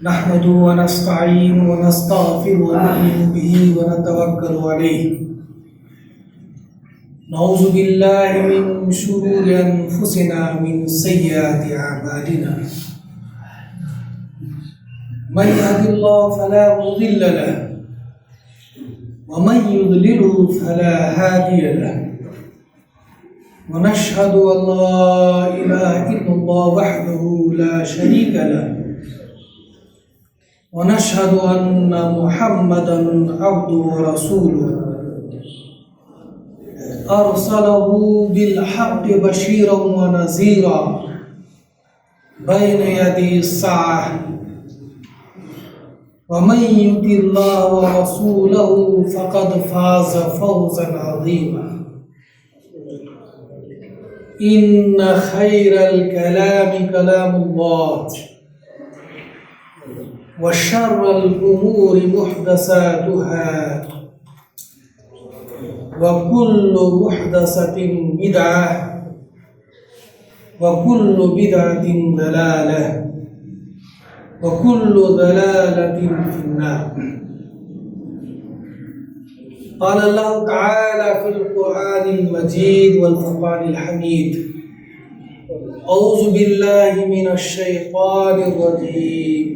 نحمده ونستعينه ونستغفره ونؤمن به ونتوكل عليه. نعوذ بالله من شرور أنفسنا من سيئات أعمالنا. من يهد الله فلا مضل له ومن يضلله فلا هادي له. ونشهد أن لا إله إلا الله وحده لا شريك له. ونشهد أن محمدا عبده ورسوله أرسله بالحق بشيرا ونذيرا بين يدي الساعة. ومن يطع الله ورسوله فقد فاز فوزا عظيما. إن خير الكلام كلام الله وشر الأمور محدثاتها وكل محدثة بدعة وكل بدعة ضلالة وكل ضلالة في النار. قال الله تعالى في القرآن المجيد والفرقان الحميد: أعوذ بالله من الشيطان الرجيم.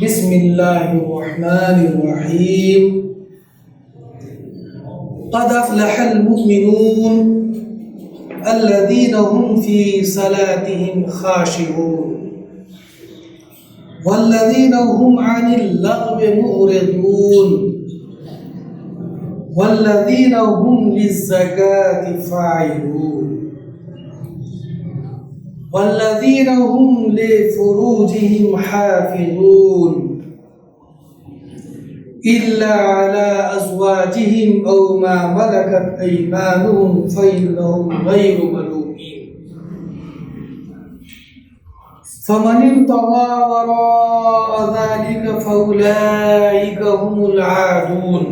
بسم الله الرحمن الرحيم. قد أفلح المؤمنون الذين هم في صلاتهم خاشعون والذين هم عن اللغو معرضون والذين هم للزكاة فاعلون والذين هم لفروجهم حافظون إلا على أزواجهم أو ما ملكت أيمانهم فإنهم غير ملومين. فمن ابتغى وراء ذلك فأولئك هم العادون.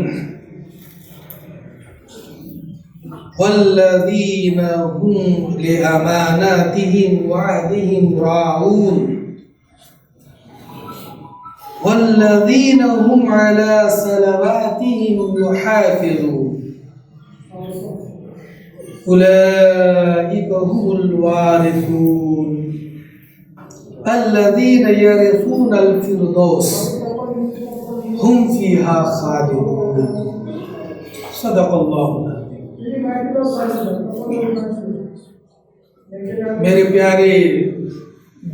والذين هم لأماناتهم وعهدهم راعون والذين هم على صلواتهم يحافظون. أولئك هم الوارثون الذين يرثون الفردوس هم فيها خالدون. صدق الله. میرے پیارے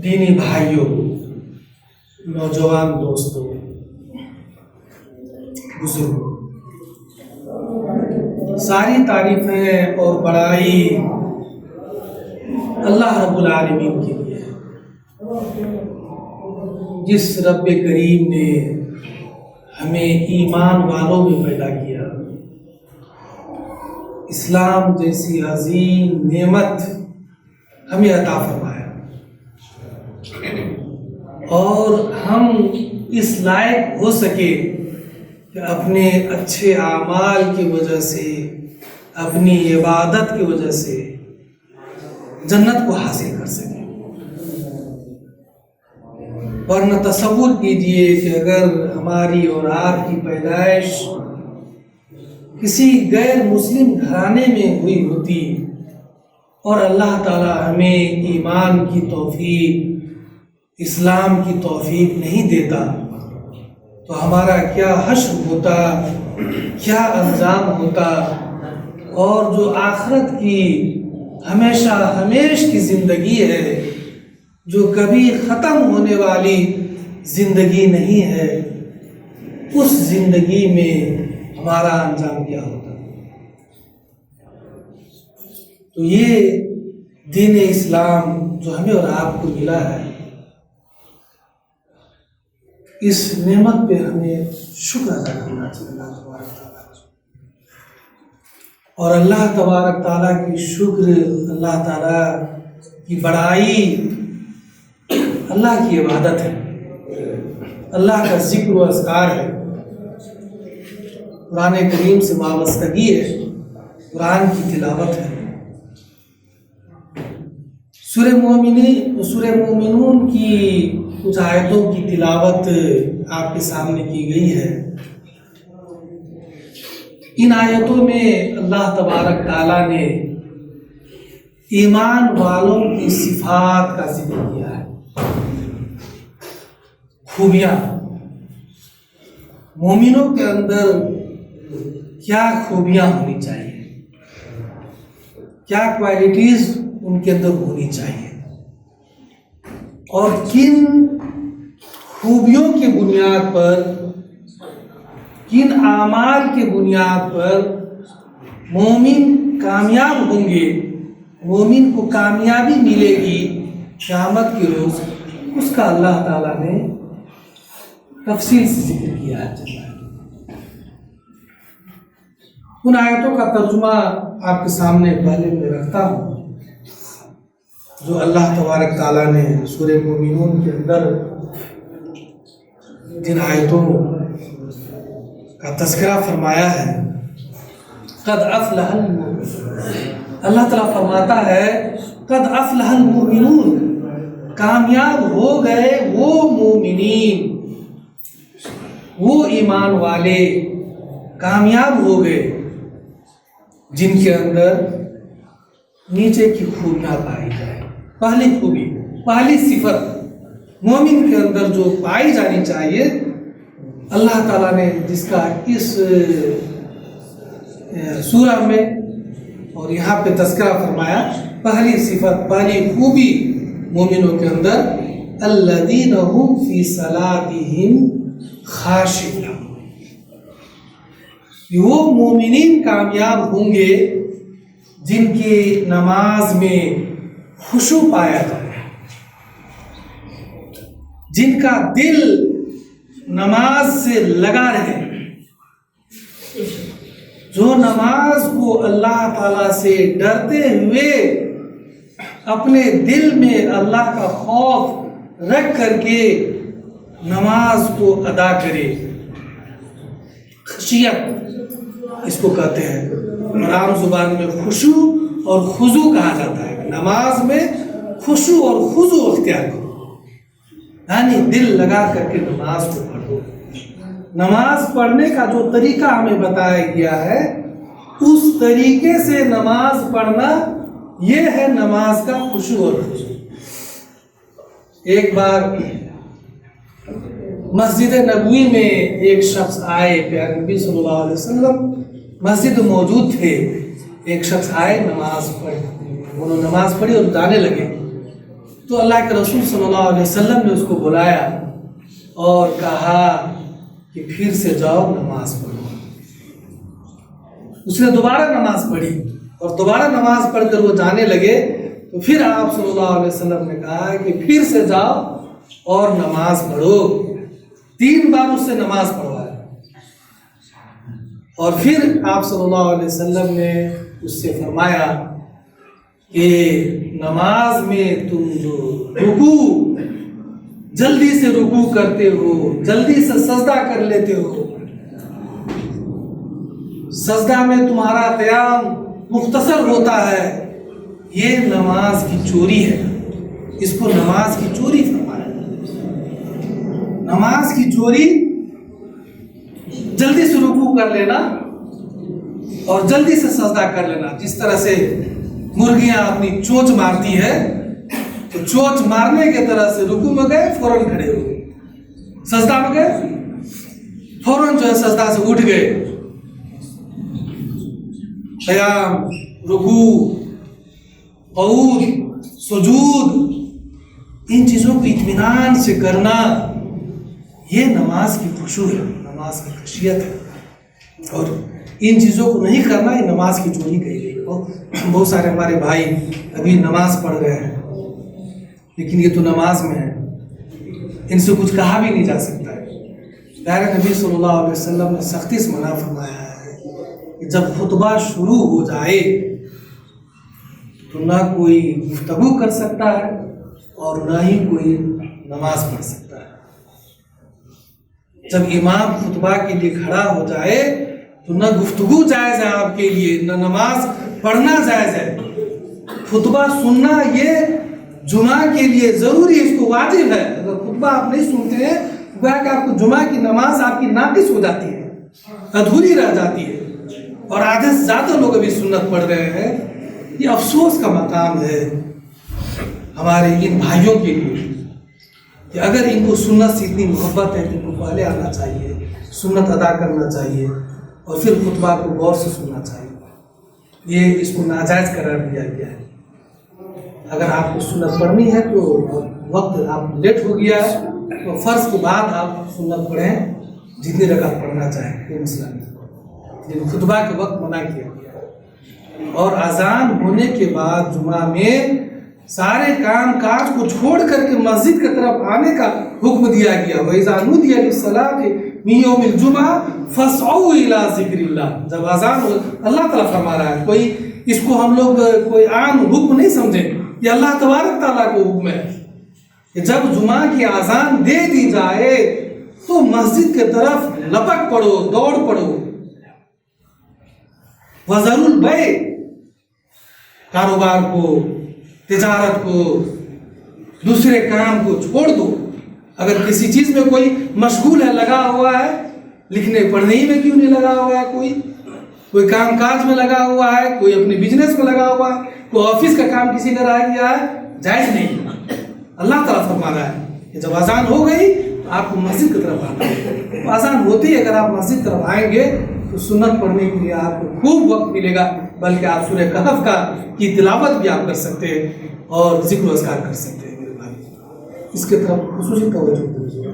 دینی بھائیوں، نوجوان دوستوں، بزرگوں، ساری تعریفیں اور بڑائی اللہ رب العالمین کے لیے ہے، جس رب کریم نے ہمیں ایمان والوں میں پیدا کیا، اسلام جیسی عظیم نعمت ہمیں عطا فرمایا، اور ہم اس لائق ہو سکے کہ اپنے اچھے اعمال کی وجہ سے، اپنی عبادت کی وجہ سے جنت کو حاصل کر سکیں. ورنہ تصور کیجئے کہ اگر ہماری اور آپ کی پیدائش کسی غیر مسلم گھرانے میں ہوئی ہوتی اور اللہ تعالی ہمیں ایمان کی توفیق، اسلام کی توفیق نہیں دیتا، تو ہمارا کیا حشر ہوتا، کیا انجام ہوتا، اور جو آخرت کی ہمیشہ ہمیش کی زندگی ہے، جو کبھی ختم ہونے والی زندگی نہیں ہے، اس زندگی میں ہمارا انجام کیا ہوتا. تو یہ دین اسلام جو ہمیں اور آپ کو ملا ہے، اس نعمت پہ ہمیں شکر ادا کرنا چاہیے اللہ تبارک تعالیٰ، اور اللہ تبارک تعالیٰ کی شکر، اللہ تعالیٰ کی بڑائی، اللہ کی عبادت ہے، اللہ کا ذکر و اذکار ہے، قرآن کریم سے وابستگی ہے، قرآن کی تلاوت ہے. سورہ مومنون کی کچھ آیتوں کی تلاوت آپ کے سامنے کی گئی ہے۔ ان آیتوں میں اللہ تبارک تعالیٰ نے ایمان والوں کی صفات کا ذکر کیا ہے، خوبیاں، مومنوں کے اندر کیا خوبیاں ہونی چاہیے، کیا کوالٹیز ان کے اندر ہونی چاہیے، اور کن خوبیوں کی بنیاد پر، کن اعمال کی بنیاد پر مومن کامیاب ہوں گے، مومن کو کامیابی ملے گی قیامت کے روز، اس کا اللہ تعالیٰ نے تفصیل سے ذکر کیا ہے۔ ان آیتوں کا ترجمہ آپ کے سامنے پہلے میں رکھتا ہوں، جو اللہ تبارک تعالیٰ نے سورہ مومنون کے اندر جن آیتوں کا تذکرہ فرمایا ہے۔ قد افلح المؤمنون، اللہ تعالیٰ فرماتا ہے قد افلح المؤمنون، کامیاب ہو گئے وہ مومنین، وہ ایمان والے کامیاب ہو گئے جن کے اندر نیچے کی خوبیاں پائی جائیں۔ پہلی خوبی، پہلی صفت مومن کے اندر جو پائی جانی چاہیے، اللہ تعالیٰ نے جس کا اس سورہ میں اور یہاں پہ تذکرہ فرمایا، پہلی صفت، پہلی خوبی مومنوں کے اندر، الذین هم فی صلاتہم خاشعون، وہ مومنین کامیاب ہوں گے جن کی نماز میں خشوع پایا جائے، جن کا دل نماز سے لگا رہے، جو نماز کو اللہ تعالیٰ سے ڈرتے ہوئے اپنے دل میں اللہ کا خوف رکھ کر کے نماز کو ادا کرے۔ خشیت اس کو کہتے ہیں، عام زبان میں خشوع اور خضوع کہا جاتا ہے۔ نماز میں خشوع اور خضوع اختیار کرو، یعنی دل لگا کر کے نماز کو پڑھو۔ نماز پڑھنے کا جو طریقہ ہمیں بتایا گیا ہے، اس طریقے سے نماز پڑھنا، یہ ہے نماز کا خشوع اور خضوع۔ ایک بار مسجد نبوی میں ایک شخص آئے، پیارے نبی صلی اللہ علیہ وسلم مسجد موجود تھے، ایک شخص آئے، نماز پڑھی، انہوں نے نماز پڑھی اور جانے لگے، تو اللہ کے رسول صلی اللہ علیہ وسلم نے اس کو بلایا اور کہا کہ پھر سے جاؤ نماز پڑھو۔ اس نے دوبارہ نماز پڑھی اور دوبارہ نماز پڑھ کر وہ جانے لگے، تو پھر آپ صلی اللہ علیہ وسلم نے کہا کہ پھر سے جاؤ اور نماز پڑھو۔ 3 بار اس سے نماز پڑھوایا، اور پھر آپ صلی اللہ علیہ وسلم نے اس سے فرمایا کہ نماز میں تم جو رکوع جلدی سے رکوع کرتے ہو، جلدی سے سجدہ کر لیتے ہو، سجدہ میں تمہارا قیام مختصر ہوتا ہے، یہ نماز کی چوری ہے۔ اس کو نماز کی چوری فرمایا۔ نماز کی چوری، جلدی سے رکوع کر لینا اور جلدی سے سجدہ کر لینا۔ جس طرح سے مرغیاں اپنی چونچ مارتی ہے، تو چونچ مارنے کے طرح سے رکوع میں گئے، فوراً کھڑے ہو گئے، سجدہ میں گئے، فوراً جو ہے سجدہ سے اٹھ گئے۔ قیام، رکوع، قعود، سجود، ان چیزوں کو اطمینان سے کرنا، یہ نماز کی خشوع ہے، نماز کی خشیت ہے۔ اور ان چیزوں کو نہیں کرنا، یہ نماز کی چوری کہی گئی۔ بہت سارے ہمارے بھائی ابھی نماز پڑھ رہے ہیں، لیکن یہ تو نماز میں ہے، ان سے کچھ کہا بھی نہیں جا سکتا ہے۔ پیارے نبی صلی اللہ علیہ وسلم نے سختی سے منع فرمایا ہے کہ جب خطبہ شروع ہو جائے تو نہ کوئی گفتگو کر سکتا ہے اور نہ ہی کوئی نماز پڑھ سکتا ہے۔ جب امام خطبہ کے لیے کھڑا ہو جائے تو نہ گفتگو جائز ہے آپ کے لیے، نہ نماز پڑھنا جائز ہے۔ خطبہ سننا یہ جمعہ کے لیے ضروری، اس کو واجب ہے. اگر خطبہ آپ نہیں سنتے ہیں گویا کہ آپ کو جمعہ کی نماز آپ کی ناقص ہو جاتی ہے، ادھوری رہ جاتی ہے. اور آدھے سے زیادہ لوگ ابھی سنت پڑھ رہے ہیں. یہ افسوس کا مقام ہے ہمارے ان بھائیوں کے لیے کہ اگر ان کو سنت سے اتنی محبت ہے تو ان کو پہلے آنا چاہیے، سنت ادا کرنا چاہیے اور پھر خطبہ کو غور سے سننا چاہیے. یہ اس کو ناجائز قرار دیا گیا ہے. اگر آپ کو سنت پڑھنی ہے تو وقت آپ لیٹ ہو گیا ہے تو فرض کے بعد آپ سنت پڑھیں، جتنی رکعت پڑھنا چاہیں، کوئی مسئلہ نہیں. لیکن خطبہ کے وقت منع کیا گیا ہے. اور اذان ہونے کے بعد جمعہ میں سارے کام کاج کو چھوڑ کر کے مسجد کی طرف آنے کا حکم دیا گیا. وَإِذَا نُودِيَ لِلصَّلَاةِ مِنْ يَوْمِ الْجُمْعَةِ فَاسْعَوْا إِلَىٰ ذِكْرِ اللَّهِ. جب اذان ہو، اللہ تعالیٰ فرما رہا ہے، کوئی اس کو ہم لوگ کوئی عام حکم نہیں سمجھیں، یہ اللہ تبارک تعالیٰ کو حکم ہے کہ جب جمعہ کی اذان دے دی جائے تو مسجد کی طرف لپک پڑو، دوڑ پڑو. وَذَرُوا الْبَيْعَ، کاروبار کو، تجارت کو، دوسرے کام کو چھوڑ دو. اگر کسی چیز میں کوئی مشغول ہے، لگا ہوا ہے، لکھنے پڑھنے ہی میں کیوں نہیں لگا ہوا ہے، کوئی کام کاج میں لگا ہوا ہے، کوئی اپنے بزنس میں لگا ہوا ہے، کوئی آفس کا کام کسی نے رہ گیا ہے، جائز نہیں. اللہ تعالیٰ فرما رہا ہے کہ جب اذان ہو گئی تو آپ کو مسجد کی طرف آنا ہے. اذان ہوتے ہی اگر آپ مسجد کی طرف آئیں گے تو سنت پڑھنے کے لیے آپ کو خوب وقت ملے گا، بلکہ آپ سورہ کہف کی تلاوت بھی آپ کر سکتے ہیں اور ذکر و اذکار کر سکتے ہیں. میرے بھائی، اس کے طرف خصوصی توجہ دیجیے،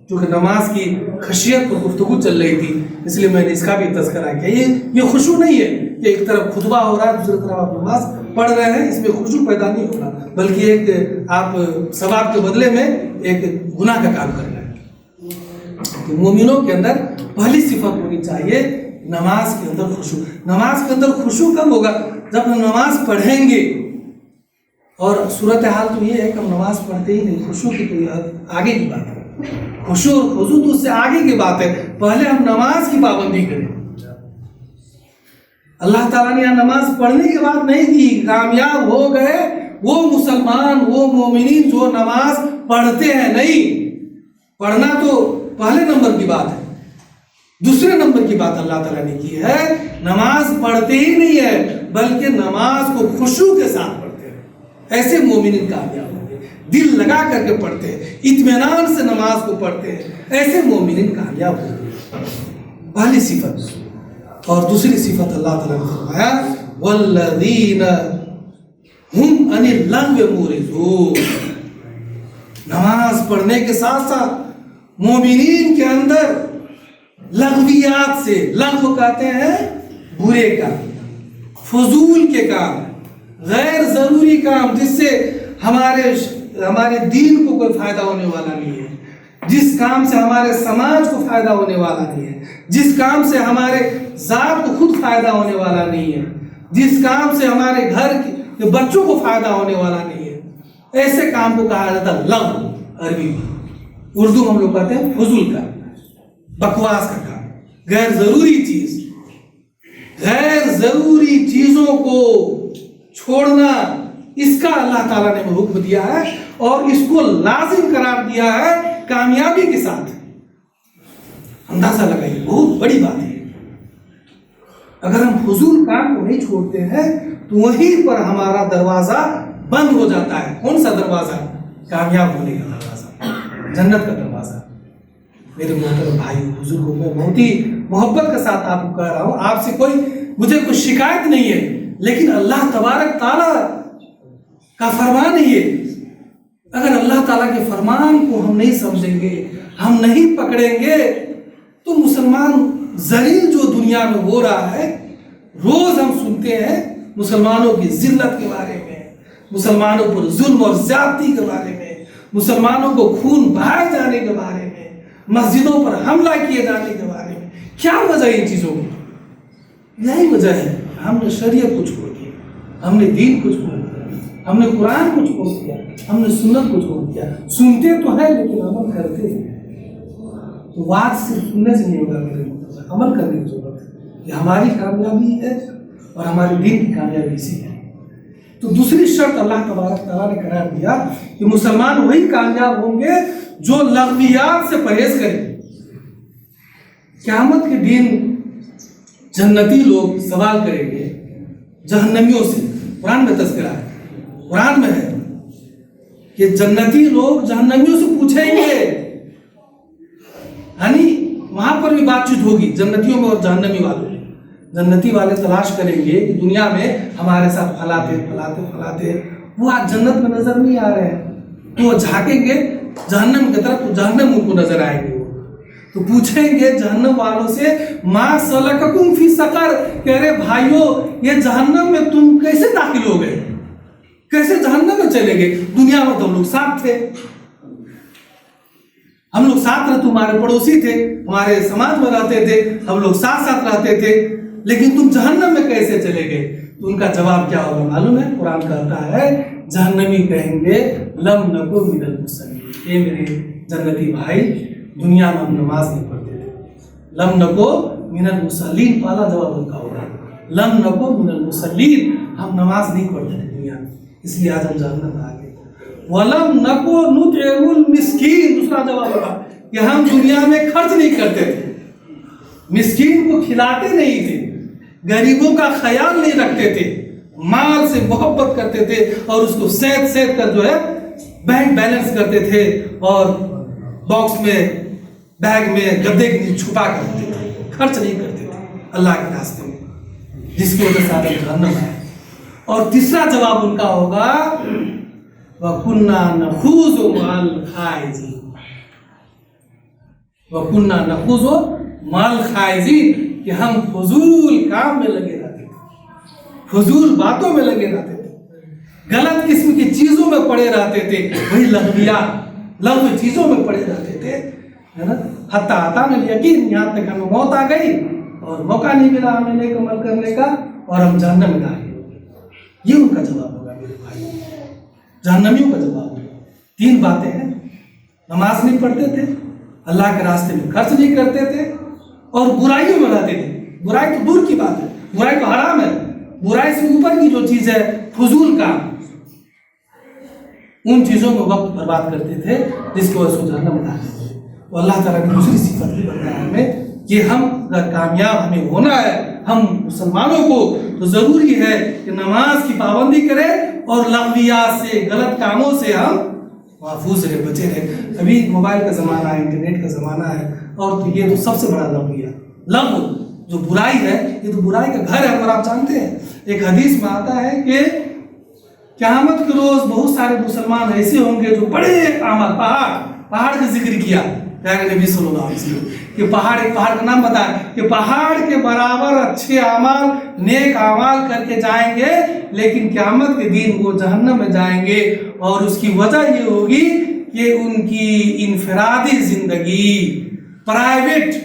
کیونکہ نماز کی خشیت پر گفتگو چل رہی تھی، اس لیے میں نے اس کا بھی تذکرہ کیا. یہ خشوع نہیں ہے کہ ایک طرف خطبہ ہو رہا ہے، دوسری طرف آپ نماز پڑھ رہے ہیں، اس میں خشوع پیدا نہیں ہوگا، بلکہ ایک آپ ثواب کے بدلے میں ایک گناہ کا کام کر رہے ہیں. کہ مومنوں کے اندر پہلی صفت ہونی چاہیے نماز کے اندر خشوع. نماز کے اندر خشوع کب ہوگا؟ جب ہم نماز پڑھیں گے. اور صورتحال تو یہ ہے کہ ہم نماز پڑھتے ہی نہیں، خشوع کی تو آگے کی بات ہے. خشوع اور خضوع تو اس سے آگے کی بات ہے. پہلے ہم نماز کی پابندی کریں. اللہ تعالیٰ نے یہاں نماز پڑھنے کی بات نہیں کی. کامیاب ہو گئے وہ مسلمان، وہ مومنین جو نماز پڑھتے ہیں. نہیں، پڑھنا تو پہلے نمبر کی بات ہے. دوسرے نمبر کی بات اللہ تعالیٰ نے کی ہے، نماز پڑھتے ہی نہیں ہے بلکہ نماز کو خشوع کے ساتھ پڑھتے ہیں. ایسے مومنین کامیاب ہوں گے. دل لگا کر کے پڑھتے ہیں، اطمینان سے نماز کو پڑھتے ہیں، ایسے مومنین کامیاب ہوں گے. پہلی صفت. اور دوسری صفت اللہ تعالیٰ نے فرمایا والذین ہم عن اللغو معرضون. نماز پڑھنے کے ساتھ ساتھ مومنین کے اندر لغویات سے، لغو کہتے ہیں برے کام، فضول کے کام، غیر ضروری کام، جس سے ہمارے دین کو کوئی فائدہ ہونے والا نہیں ہے، جس کام سے ہمارے سماج کو فائدہ ہونے والا نہیں ہے، جس کام سے ہمارے ذات کو خود فائدہ ہونے والا نہیں ہے، جس کام سے ہمارے گھر کے بچوں کو فائدہ ہونے والا نہیں ہے، ایسے کام کو کہا جاتا ہے لغو. عربی میں، اردو ہم لوگ کہتے ہیں فضول کا، بکواس کا کام، غیر ضروری چیز. غیر ضروری چیزوں کو چھوڑنا، اس کا اللہ تعالیٰ نے حکم دیا ہے اور اس کو لازم قرار دیا ہے کامیابی کے ساتھ. اندازہ لگائیے، بہت بڑی بات ہے. اگر ہم فضول کام کو نہیں چھوڑتے ہیں تو وہیں پر ہمارا دروازہ بند ہو جاتا ہے. کون سا دروازہ؟ کامیاب ہونے کا دروازہ، جنت کا دروازہ. میرے محترم بھائی بزرگوں، میں بہت ہی محبت کے ساتھ آپ کو کہہ رہا ہوں، آپ سے مجھے کوئی شکایت نہیں ہے، لیکن اللہ تبارک تعالیٰ کا فرمان ہے یہ. اگر اللہ تعالیٰ کے فرمان کو ہم نہیں سمجھیں گے، ہم نہیں پکڑیں گے، تو مسلمان ذلیل جو دنیا میں ہو رہا ہے، روز ہم سنتے ہیں مسلمانوں کی ذلت کے بارے میں، مسلمانوں پر ظلم اور زیادتی کے بارے میں، مسلمانوں کو خون بہائے جانے کے بارے میں، مسجدوں پر حملہ کیے جانے کے بارے میں. کیا وجہ ہے ان چیزوں کی؟ یہی وجہ ہے، ہم نے شریعت کو چھوڑ دیا، ہم نے دین کو چھوڑ دیا، ہم نے قرآن کو چھوڑ دیا، ہم نے سنت کو چھوڑ دیا. سنتے تو ہیں لیکن عمل کرتے ہیں. تو بات صرف سننے سے نہیں ہوگا، میرے عمل کرنے کی ضرورت ہے. یہ ہماری کامیابی ہے اور ہمارے دین کی کامیابی اسی ہے. تو دوسری شرط اللہ تبارک تعالیٰ نے قرار دیا کہ مسلمان وہی کامیاب ہوں گے جو لغویات سے پرہیز کریں. قیامت کے دن جنتی لوگ سوال کریں گے جہنمیوں سے. قرآن میں تذکرہ ہے، قرآن میں ہے کہ جنتی لوگ جہنمیوں سے پوچھیں گے، یعنی وہاں پر بھی بات چیت ہوگی جنتیوں میں اور جہنمی والوں میں. جنتی والے تلاش کریں گے کہ دنیا میں ہمارے ساتھ پھلاتے وہ آج جنت میں نظر نہیں آ رہے ہیں، تو وہ جھانکیں گے جہنم کی طرف تو جہنم ان کو نظر آئیں گے. تو پوچھیں گے جہنم والوں سے ما سلککم فی سقر، کہ ارے بھائیو یہ جہنم میں تم کیسے داخل ہو گئے، کیسے جہنم میں چلے گئے؟ دنیا میں تو ہم لوگ ساتھ تھے، ہم لوگ ساتھ رہتے، تمہارے پڑوسی تھے، ہمارے سماج میں رہتے تھے، ہم لوگ ساتھ رہتے تھے، لیکن تم جہنم میں کیسے چلے گئے؟ تو ان کا جواب کیا ہوگا معلوم ہے؟ قرآن کہتا ہے جہنمی کہیں گے لم نکو من المصلین، اے میرے جنتی بھائی دنیا میں ہم نماز نہیں پڑھتے تھے. لم نکو من المصلین پہلا جواب ان کا ہوگا، لم نکو من المصلین، ہم نماز نہیں پڑھتے تھے دنیا میں، اس لیے آج ہم جہنم میں آ گئے. وَلَمْ نَكُ نُطْعِمُ الْمِسْكِينَ، دوسرا جواب ہوگا کہ ہم دنیا میں خرچ نہیں کرتے تھے، مسکین کو کھلاتے نہیں تھے، غریبوں کا خیال نہیں رکھتے تھے، مال سے محبت کرتے تھے اور اس کو سید کر جو ہے بینک بیلنس کرتے تھے اور باکس میں بیگ میں گدے کے نیچے چھپا کر رکھتے تھے، خرچ نہیں کرتے تھے اللہ کے راستے میں، جس کی وجہ سے آدم جہنم ہے. اور تیسرا جواب ان کا ہوگا وَكُنَّا نَخُوضُ مَعَ الْخَائِضِينَ، وَكُنَّا نَخُوضُ مَعَ الْخَائِضِينَ، کہ ہم فضول کام میں لگے رہتے تھے، فضول باتوں میں لگے رہتے تھے، غلط قسم کی چیزوں میں پڑے رہتے تھے، وہی لغو چیزوں میں پڑے رہتے تھے، ہے نا. حتی اتانا الیقین، یہاں تک ہمیں موت آ گئی اور موقع نہیں ملا ہمیں نیک عمل کرنے کا اور ہم جہنم میں داخل ہو گئے. یہ ان کا جواب ہوگا میرے بھائی، جہنمیوں کا جواب ہوگا. 3 باتیں ہیں، نماز نہیں پڑھتے تھے، اللہ کے راستے میں خرچ نہیں کرتے تھے اور برائیوں میں رہتے تھے. برائی تو دور کی بات ہے، برائی تو حرام ہے، برائی سے اوپر کی جو چیز ہے فضول کام، ان چیزوں میں وقت برباد کرتے تھے جس کی وجہ سے جہنم میں داخل ہوئے. تو اللہ تعالیٰ نے دوسری صفت بھی بتایا ہمیں کہ ہم اگر کامیاب ہمیں ہونا ہے، ہم مسلمانوں کو، تو ضروری ہے کہ نماز کی پابندی کریں اور لغویات سے، غلط کاموں سے ہم محفوظ رہے، بچے رہے. ابھی موبائل کا زمانہ ہے، انٹرنیٹ کا زمانہ ہے، اور تو یہ تو سب سے بڑا لغو جو برائی ہے، یہ تو برائی کا گھر ہے. اور آپ جانتے ہیں ایک حدیث میں آتا ہے کہ قیامت کے روز بہت سارے مسلمان ایسے ہوں گے جو بڑے اعمال، پہاڑ کا ذکر کیا پیارے نبی صلی اللہ علیہ وسلم کہ ایک پہاڑ کا نام بتایا کہ پہاڑ کے برابر اچھے اعمال، نیک اعمال کر کے جائیں گے، لیکن قیامت کے دن وہ جہنم میں جائیں گے. اور اس کی وجہ یہ ہوگی کہ ان کی انفرادی زندگی، پرائیویٹ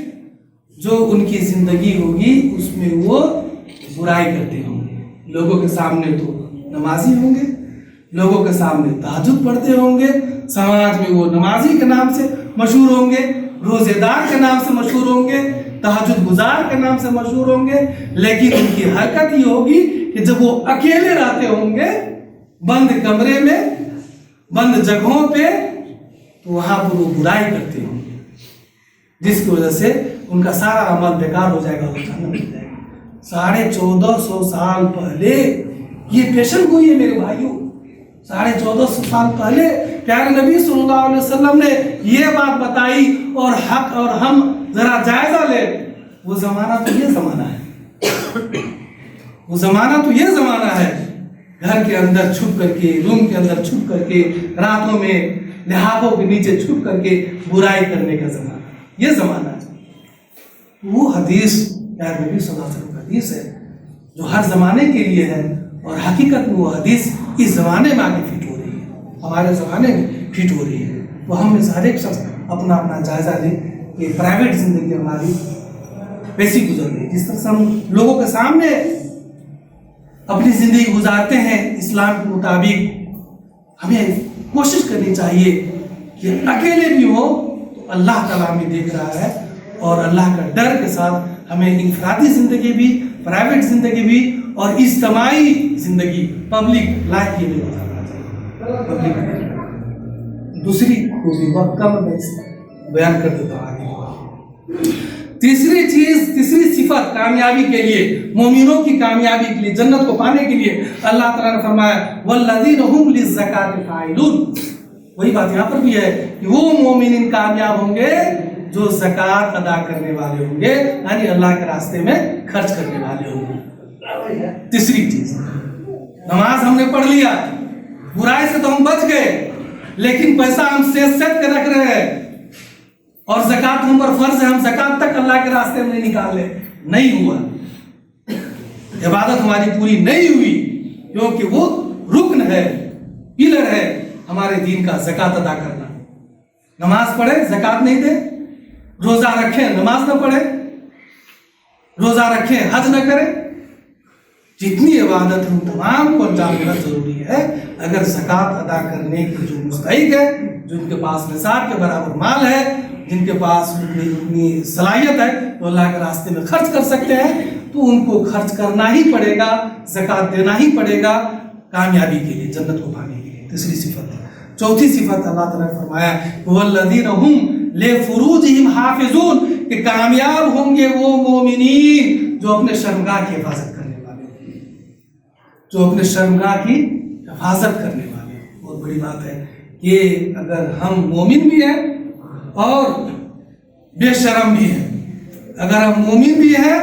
جو ان کی زندگی ہوگی، اس میں وہ برائی کرتے ہوں گے. لوگوں کے سامنے تو نمازی ہوں گے، لوگوں کے سامنے تہجد پڑھتے ہوں گے، سماج میں وہ نمازی کے نام سے مشہور ہوں گے، روزے دار کے نام سے مشہور ہوں گے، تہجد گزار کے نام سے مشہور ہوں گے، لیکن ان کی حرکت یہ ہوگی کہ جب وہ اکیلے رہتے ہوں گے بند کمرے میں، بند جگہوں پہ، تو وہاں پر وہ برائی کرتے ہوں گے، جس کی وجہ سے ان کا سارا عمل بیکار ہو جائے گا اور جہنم میں جائے گا. 1450 سال پہلے یہ پیشن گوئی ہے میرے بھائیوں. 1450 سال پہلے پیارے نبی صلی اللہ علیہ وسلم نے یہ بات بتائی. اور حق اور ہم ذرا جائزہ لیں، وہ زمانہ تو یہ زمانہ ہے، وہ زمانہ تو یہ زمانہ ہے، گھر کے اندر چھپ کر کے، روم کے اندر چھپ کر کے، راتوں میں لحافوں کے نیچے چھپ کر کے برائی کرنے کا زمانہ، یہ زمانہ ہے. وہ حدیث پیارے نبی صلی اللہ علیہ وسلم کا حدیث ہے جو ہر زمانے کے لیے ہے، اور حقیقت میں وہ حدیث اس زمانے میں آگے فٹ ہو رہی ہے، ہمارے زمانے میں فٹ ہو رہی ہے. تو ہم میں ہر ایک شخص اپنا جائزہ لیں کہ پرائیویٹ زندگی ہماری ویسی گزر رہی ہے، جس طرح سے ہم لوگوں کے سامنے اپنی زندگی گزارتے ہیں اسلام کے مطابق، ہمیں کوشش کرنی چاہیے کہ اکیلے بھی ہو تو اللہ تعالیٰ ہمیں دیکھ رہا ہے، اور اللہ کا ڈر کے ساتھ ہمیں انفرادی زندگی بھی، پرائیویٹ زندگی بھی اور اجتماعی زندگی، پبلک لائف یہ نہیں گزارنا چاہیے۔ دوسری خوبی وقت کم میں بیان کر دیتا ہوں آگے۔ تیسری صفت کامیابی کے لیے، مومنوں کی کامیابی کے لیے، جنت کو پانے کے لیے اللہ تعالیٰ نے فرمایا والذین هم للزکاۃ فاعلون۔ وہی بات یہاں پر بھی ہے کہ وہ مومنین کامیاب ہوں گے جو زکوٰۃ ادا کرنے والے ہوں گے، یعنی اللہ کے راستے میں خرچ کرنے والے ہوں گے۔ تیسری چیز، نماز ہم نے پڑھ لیا، برائی سے تو ہم بچ گئے، لیکن پیسہ ہم سیٹ کر رکھ رہے ہیں اور زکوٰۃ ہم پر فرض ہے، ہم زکوٰۃ تک اللہ کے راستے میں نہیں نکالے، نہیں ہوا، عبادت ہماری پوری نہیں ہوئی، کیونکہ وہ رکن ہے، پلر ہے ہمارے دین کا، زکوٰۃ ادا کرنا۔ نماز پڑھے زکوٰۃ نہیں دے، روزہ رکھیں نماز نہ پڑھے، روزہ رکھیں حج نہ کرے، جتنی عبادت ان تمام کو انجام دینا ضروری ہے۔ اگر زکوٰۃ ادا کرنے کی جو مستحق ہے، جو ان کے پاس نصاب کے برابر مال ہے، جن کے پاس اتنی صلاحیت ہے تو اللہ کے راستے میں خرچ کر سکتے ہیں، تو ان کو خرچ کرنا ہی پڑے گا، زکوٰۃ دینا ہی پڑے گا کامیابی کے لیے، جنت کو پانے کے لیے۔ تیسری صفت ہے۔ چوتھی صفت اللہ تعالیٰ نے فرمایا والذین هم لفروجہم حافظون، کہ کامیاب ہوں گے وہ مومنین جو اپنے شرمگاہ کی حفاظت کرنے والے ہیں، جو اپنے شرمگاہ کی حفاظت کرنے والے ہیں۔ بہت بڑی بات ہے کہ اگر ہم مومن بھی ہیں اور بے شرم بھی ہیں، اگر ہم مومن بھی ہیں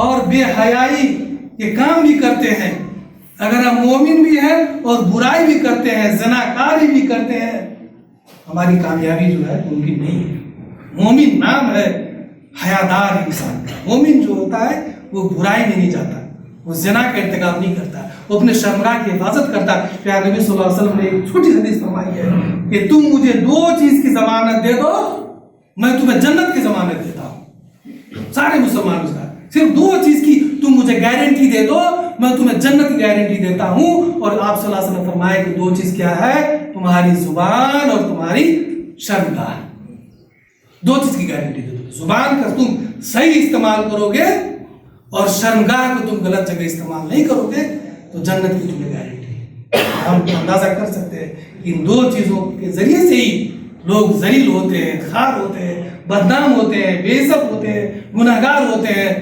اور بے حیائی کے کام بھی کرتے ہیں، اگر ہم مومن بھی ہیں اور برائی بھی کرتے ہیں، زناکاری بھی کرتے ہیں، ہماری کامیابی جو ہے ممکن نہیں ہے۔ مومن نام ہے حیادار انسان کا۔ مومن جو ہوتا ہے وہ برائی میں نہیں جاتا، وہ زنا کا ارتکاب نہیں کرتا، وہ اپنے شرمگاہ کی حفاظت کرتا۔ پیارے نبی صلی اللہ علیہ وسلم نے ایک چھوٹی حدیث فرمائی ہے کہ تم مجھے 2 چیز کی ضمانت دے دو، میں تمہیں جنت کی ضمانت دیتا ہوں۔ سارے مسلمان اس کا صرف 2 چیز کی تم مجھے گارنٹی دے دو، میں تمہیں جنت کی گارنٹی دیتا ہوں۔ اور آپ صلی اللہ علیہ وسلم نے فرمایا کہ 2 چیز کیا ہے؟ تمہاری زبان اور تمہاری شرمگاہ۔ 2 چیز کی گارنٹی دے دو، زبان کا تم صحیح استعمال کرو گے اور شرمگاہ کو تم غلط جگہ استعمال نہیں کرو گے تو جنت کی تمہیں گارنٹی ہے۔ ہم اندازہ کر سکتے ہیں کہ ان 2 چیزوں کے ذریعے سے ہی لوگ ذلیل ہوتے ہیں، خار ہوتے ہیں، بدنام ہوتے ہیں، بے عزت ہوتے ہیں، گناہگار ہوتے ہیں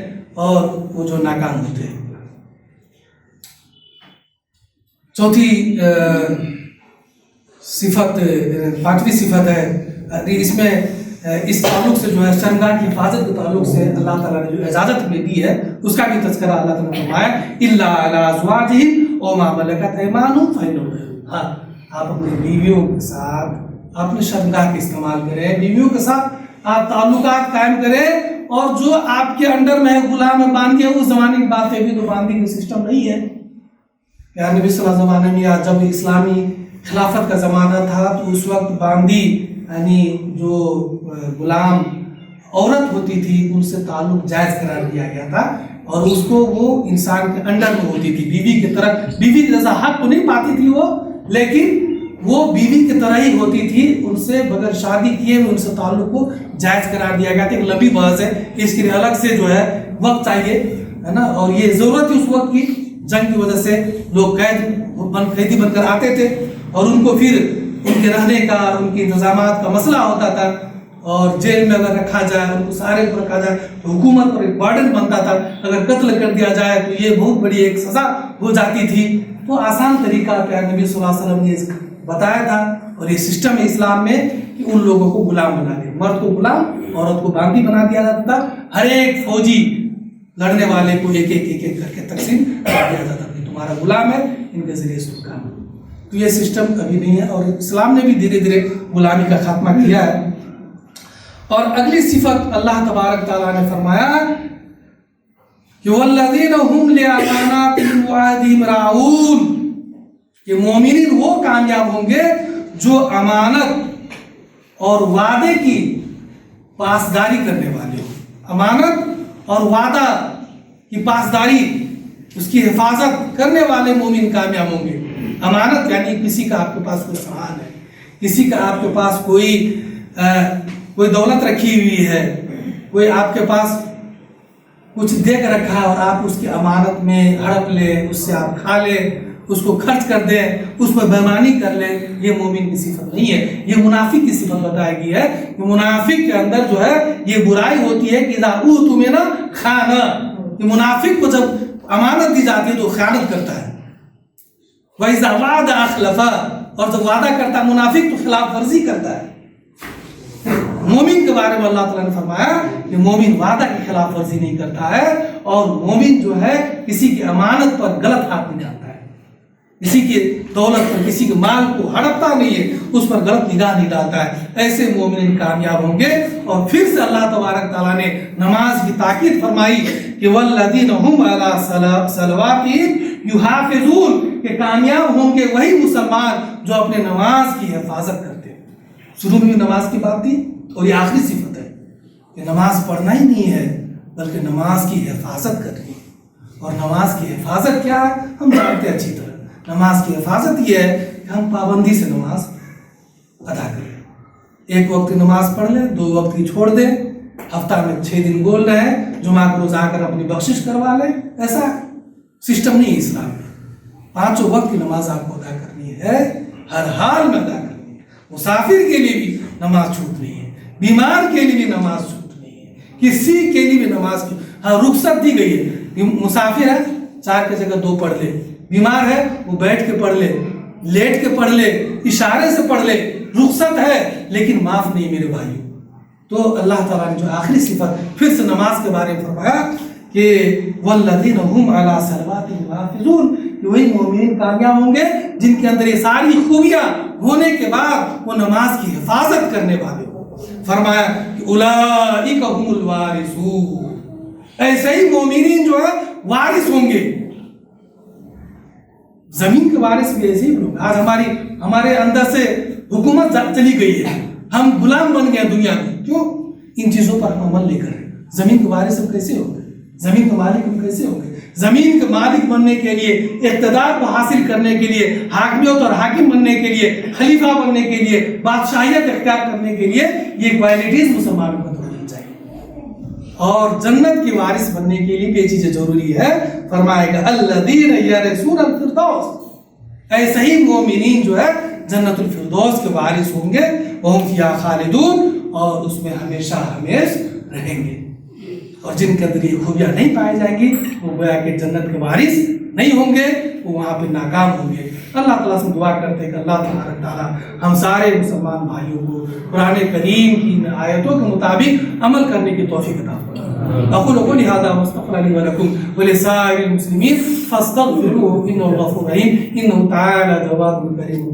اور وہ جو ناکام ہوتے ہیں۔ چوتھی صفت، 5ویں صفت ہے، اس میں اس تعلق سے جو ہے شرمگاہ کی حفاظت کے تعلق سے اللہ تعالیٰ نے جو اجازت ہمیں دی ہے اس کا بھی تذکرہ اللہ تعالیٰ نے فرمایا الا علی ازواجہم او ما ملکت ایمانہم فانہم۔ ہاں، آپ اپنی بیویوں کے ساتھ اپنے شرمگاہ کے استعمال کریں، بیویوں کے ساتھ آپ تعلقات قائم کریں، اور جو آپ کے انڈر میں غلام ہے باندھی ہے، اس زمانے کی بات ہے، بھی تو باندھی کا سسٹم نہیں ہے۔ پیارے نبی صلی اللہ علیہ وسلم زمانے میں جب اسلامی خلافت کا زمانہ تھا تو اس وقت باندھی یعنی جو غلام عورت ہوتی تھی ان سے تعلق جائز قرار دیا گیا تھا، اور اس کو وہ انسان کے انڈر میں ہوتی تھی، بیوی کی طرح، بیوی جیسا حق تو نہیں پاتی تھی وہ، لیکن وہ بیوی کی طرح ہی ہوتی تھی، ان سے بغیر شادی کیے ان سے تعلق کو جائز قرار دیا گیا تھا۔ ایک لمبی بحث ہے، اس کے لیے الگ سے جو ہے وقت چاہیے، ہے نا، اور یہ ضرورت تھی اس وقت کی، جنگ کی وجہ سے لوگ قیدی بن کر آتے تھے اور ان کو پھر ان کے رہنے کا اور ان کے انتظامات کا مسئلہ ہوتا تھا، اور جیل میں اگر رکھا جائے، ان کو سارے کو رکھا جائے تو حکومت پر ایک برڈن بنتا تھا، اگر قتل کر دیا جائے تو یہ بہت بڑی ایک سزا ہو جاتی تھی۔ تو آسان طریقہ پیارے نبی صلی اللہ علیہ وسلم نے بتایا تھا، اور یہ سسٹم ہے اسلام میں کہ ان لوگوں کو غلام بنا دیا، مرد کو غلام، عورت کو باندھی بنا دیا جاتا تھا، ہر ایک فوجی لڑنے والے کو ایک ایک کر کے تقسیم کر دیا جاتا تھا، تمہارا غلام ہے، ان کے ذریعے سے کام۔ تو یہ سسٹم ابھی نہیں ہے، اور اسلام نے بھی دھیرے دھیرے غلامی کا خاتمہ کیا ہے۔ اور اگلی صفت اللہ تبارک تعالیٰ نے فرمایا کہ والذین هم لأماناتهم وعهدهم راعون، کہ مومنین وہ کامیاب ہوں گے جو امانت اور وعدے کی پاسداری کرنے والے ہوں۔ امانت اور وعدہ کی پاسداری، اس کی حفاظت کرنے والے مومن کامیاب ہوں گے۔ امانت یعنی کسی کا آپ کے پاس کوئی سامان ہے، کسی کا آپ کے پاس کوئی دولت رکھی ہوئی ہے، کوئی آپ کے پاس کچھ دے کر رکھا ہے اور آپ اس کی امانت میں ہڑپ لیں، اس سے آپ کھا لیں، اس کو خرچ کر دیں، اس پر بےایمانی کر لیں، یہ مومن کی صفت نہیں ہے، یہ منافق کی صفت بتائی گئی ہے کہ منافق کے اندر جو ہے یہ برائی ہوتی ہے کہ اذا اؤتمن خان، کہ منافق کو جب امانت دی جاتی ہے تو خیانت کرتا ہے، وَإِذَا وَعَدَ أَخْلَفَ، اور جب وعدہ کرتا ہے منافق تو خلاف ورزی کرتا ہے۔ مومن کے بارے میں اللہ تعالیٰ نے فرمایا کہ مومن وعدہ کی خلاف ورزی نہیں کرتا ہے، اور مومن جو ہے کسی کی امانت پر غلط ہاتھ نہیں ڈالتا ہے، کسی کی دولت پر، کسی کے مال کو ہڑپتا نہیں ہے، اس پر غلط نگاہ نہیں ڈالتا ہے، ایسے مومن کامیاب ہوں گے۔ اور پھر سے اللہ تبارک تعالیٰ نے نماز کی تاکید فرمائی کہ وَالَّذِينَ هُمْ عَلَىٰ صَلَوَاتِهِمْ يُحَافِظُونَ، کہ کامیاب ہوں گے وہی مسلمان جو اپنے نماز کی حفاظت کرتے ہیں۔ شروع میں نماز کی بات تھی اور یہ آخری صفت ہے کہ نماز پڑھنا ہی نہیں ہے بلکہ نماز کی حفاظت کرنی ہے۔ اور نماز کی حفاظت کیا ہے ہم جانتے ہیں اچھی طرح، نماز کی حفاظت یہ ہے کہ ہم پابندی سے نماز ادا کریں، ایک وقت کی نماز پڑھ لیں، 2 وقت کی چھوڑ دیں، ہفتہ میں 6 دن بول رہے ہیں، جمعہ کو روز آ کر اپنی بخشش کروا لیں، ایسا سسٹم نہیں ہے اسلام میں۔ 5 وقت کی نماز آپ کو ادا کرنی ہے، ہر حال میں ادا کرنی ہے۔ مسافر کے لیے بھی نماز چھوٹ نہیں ہے، بیمار کے لیے بھی نماز چھوٹ نہیں ہے، کسی کے لیے بھی نماز کی رخصت دی گئی ہے۔ مسافر ہے 4 کی جگہ 2 پڑھ لے، بیمار ہے وہ بیٹھ کے پڑھ لے، لیٹ کے پڑھ لے، اشارے سے پڑھ لے، رخصت ہے لیکن معاف نہیں میرے بھائیوں۔ تو اللہ تعالیٰ نے جو آخری صفت پھر سے نماز کے بارے میں فرمایا کہ وَالَّذِينَ هُمْ عَلَىٰ صَلَوَاتِهِمْ يُحَافِظُونَ، کہ وہی مومنین کامیاب ہوں گے جن کے اندر یہ ساری خوبیاں ہونے کے بعد وہ نماز کی حفاظت کرنے والے ہوں۔ فرمایا کہ اولئک هم الوارثون، ایسے ہی مومنین جو ہے وارث ہوں گے۔ زمین کے وارث بھی ایسے ہی لوگ، آج ہمارے اندر سے حکومت چلی گئی ہے، ہم غلام بن گئے دنیا میں، کیوں؟ ان چیزوں پر ہم عمل نہیں کر رہے۔ زمین کے وارث ہم کیسے ہوں گے؟ زمین کے مالک ہم کیسے ہوں گے؟ زمین کے مالک بننے کے لیے، اقتدار کو حاصل کرنے کے لیے، حاکمیت اور حاکم بننے کے لیے، خلیفہ بننے کے لیے، بادشاہیت اختیار کرنے کے لیے یہ کوالٹیز مسلمانوں کو ہونی چاہیے۔ اور جنت کی وارث بننے کے لیے یہ چیزیں ضروری ہے۔ فرمائے گا الذین یرثون الفردوس، ایسے ہی مومنین جو ہے جنت الفردوس کے وارث ہوں گے، وہم فیہا خالدون، اور اس میں ہمیشہ ہمیش رہیں گے۔ اور جن کے اندر یہ خوبیاں نہیں پائی جائیں گی وہ گویا کہ جنت کے وارث نہیں ہوں گے، وہ وہاں پہ ناکام ہوں گے۔ اللہ تعالیٰ سے دعا کرتے ہیں کہ اللہ تعالیٰ ہم سارے مسلمان بھائیوں کو قرآن کریم کی آیتوں کے مطابق عمل کرنے کی توفیق عطا فرمائے۔ اقول قولی ھذا واستغفر لي ولكم ولسائر المسلمين فاستغفروه انه غفور رحيم انه تعالى جواد كريم